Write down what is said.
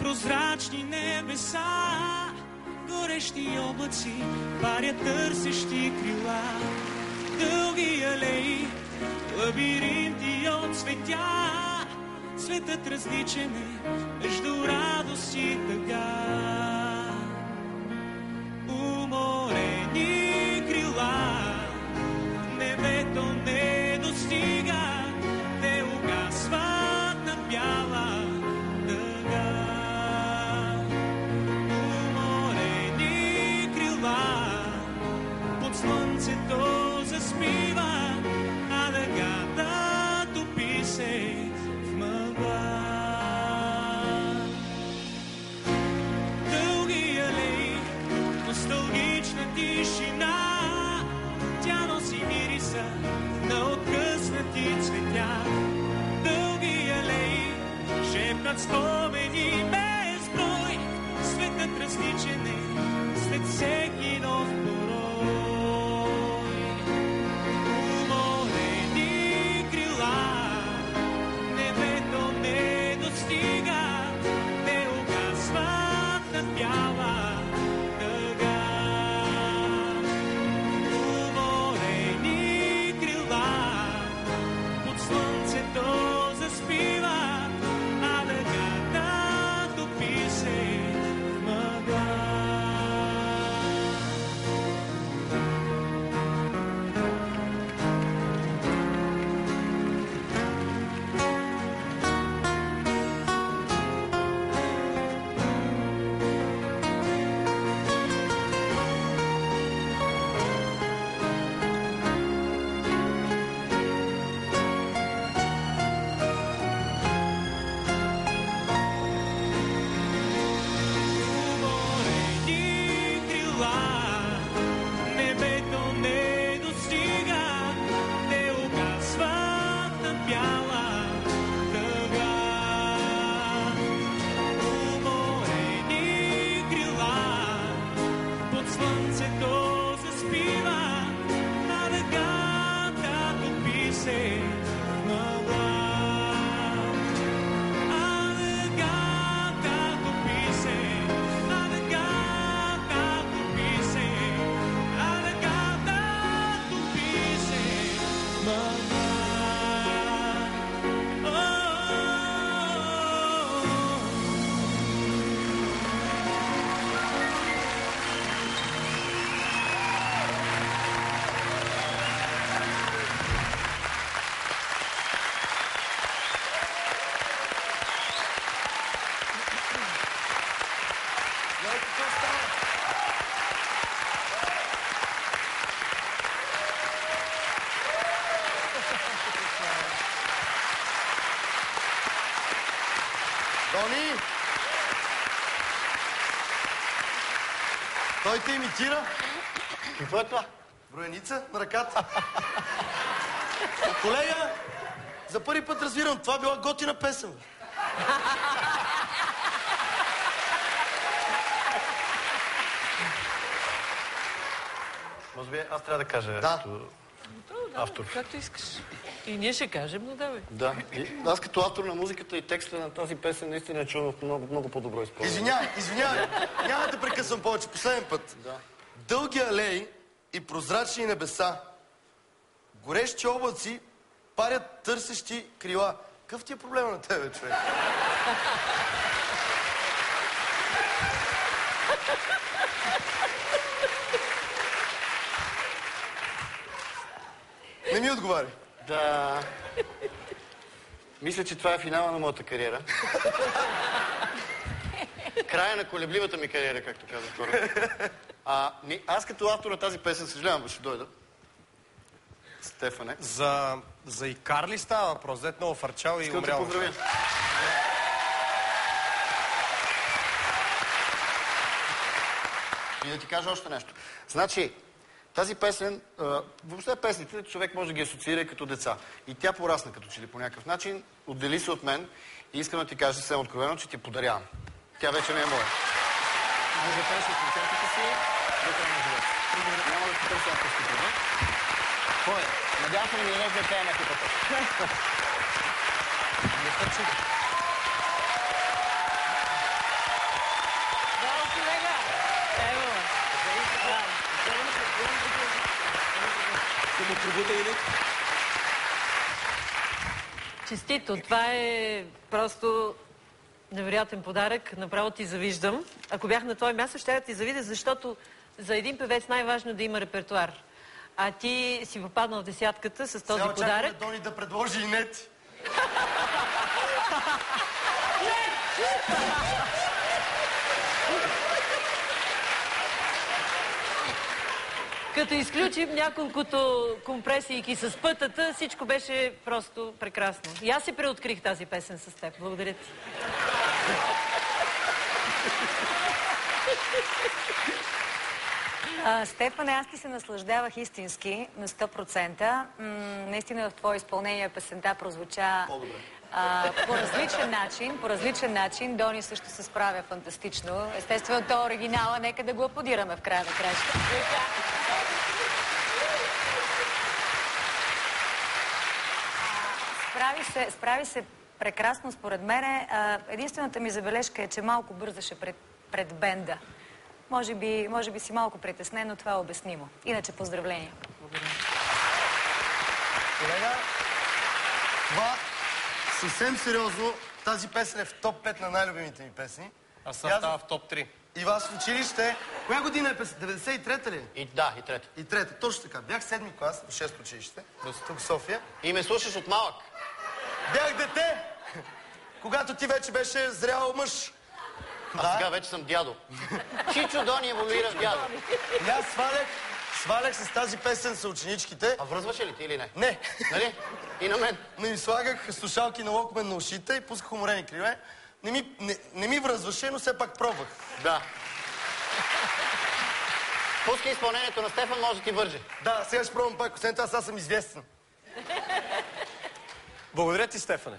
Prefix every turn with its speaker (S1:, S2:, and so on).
S1: прозрачни небеса, горещи облаци, парят търсещи крила, дълги алеи, лабиринти от цветя, светът различен е между радост и тъга. Уморени крила, небето не достига, те угасват на бяла дъга. Уморени крила, под слънцето заспива, а дъгата топи се в мъгла. Дълги алеи, носталгична тишина, тя носи мириса на откъснати цветя. Дълги алеи шепнат спомени безброй, светът различен е след всеки нов порой. Уморени крила, небето не достига, те угасват на бяла дъга. Уморени крила, под слънцето заспива, а дъгата топи се в мъгла. Уморени крила, небето не достига, те угасват на бяла дъга. Уморени крила, под слънцето заспива, а дъгата топи се в мъгла. А дъгата топи се, а дъгата топи се, а дъгата топи се в мъгла.
S2: Тони! Той те имитира.
S3: Какво е това?
S2: Броеница на ръката. Колега, за първи път разбирам, това била готина песен. Бе.
S3: Може би аз трябва да кажа
S2: Да.
S3: като автор.
S4: Както искаш. И ние ще кажем, но давай.
S3: Да. Аз като автор на музиката и текста на тази песен наистина я чувам в много по-добро изпълнение.
S2: Извинявай. Няма да прекъсвам повече. Последен път.
S3: Да.
S2: Дълги алеи и прозрачни небеса, горещи облаци, парят търсещи крила. Какъв ти е проблема на тебе, човек? Не ми отговаря.
S3: Да. Мисля, че това е финала на моята кариера. Края на колебливата ми кариера, както казах хората. Аз като автор на тази песен, съжалявам, ще дойда. Стефане.
S5: За Икар ли става въпрос? Дет много фърчал и умрял.
S3: Искам да поздравя. И да ти кажа още нещо. Значи, тази песен, въобще песните, човек може да ги асоциира като деца. И тя порасна като че ли по някакъв начин, отдели се от мен и искам да ти кажа съвсем откровено, че ти подарявам. Тя вече не е моя. Може да пееш от концертите си, до края на живота. Няма да ти търся авторски труда. Кой е? Надявам се да ми дадеш да пея някой път. Не търси.
S1: пробута или?
S4: Честито. Това е просто невероятен подарък. Направо ти завиждам. Ако бях на твое място, ще ти завидя, защото за един певец най-важно да има репертуар. А ти си попаднал в десятката с този подарък.
S2: Сега очакваме Дони да предложи и Нети.
S4: Като изключим няколкото компресийки с пътата, всичко беше просто прекрасно. И аз си преоткрих тази песен с теб. Благодаря ти.
S6: Стефане, аз ти се наслаждавах истински на 100%. Наистина в твое изпълнение песента прозвуча по различен начин. Дони също се справя фантастично. Естествено, то е оригинала. Нека да го аплодираме в края на краща. Справи се прекрасно, според мен. Единствената ми забележка е, че малко бързаше пред бенда. Може би си малко притеснен, но това е обяснимо. Иначе поздравления. Благодаря.
S2: Колега, това съвсем сериозно. Тази песен е в топ 5 на най-любимите ми песни.
S5: Аз съм става в топ 3.
S2: И вас в училище. Коя година е песен? 93-та ли?
S3: И трета.
S2: И трета, точно така. Бях 7-ми клас в 6 училище, тук в София.
S3: И ме слушаш от малък.
S2: Бях дете, когато ти вече беше зрял мъж.
S3: А сега вече съм дядо. Чичо Дони еволюира в дядо.
S2: И аз свалях с тази песен с ученичките.
S3: А връзваше ли ти или не?
S2: Не.
S3: Нали? И на мен.
S2: Но им слагах слушалки на Локмен на ушите и пусках уморени криве. Не ми връзваше, но все пак пробвах.
S3: Да. Пускай изпълнението на Стефан, може да ти върже.
S2: Да, сега ще пробвам пак. Освен това, аз съм известен.
S5: Благодаря ти, Стефане.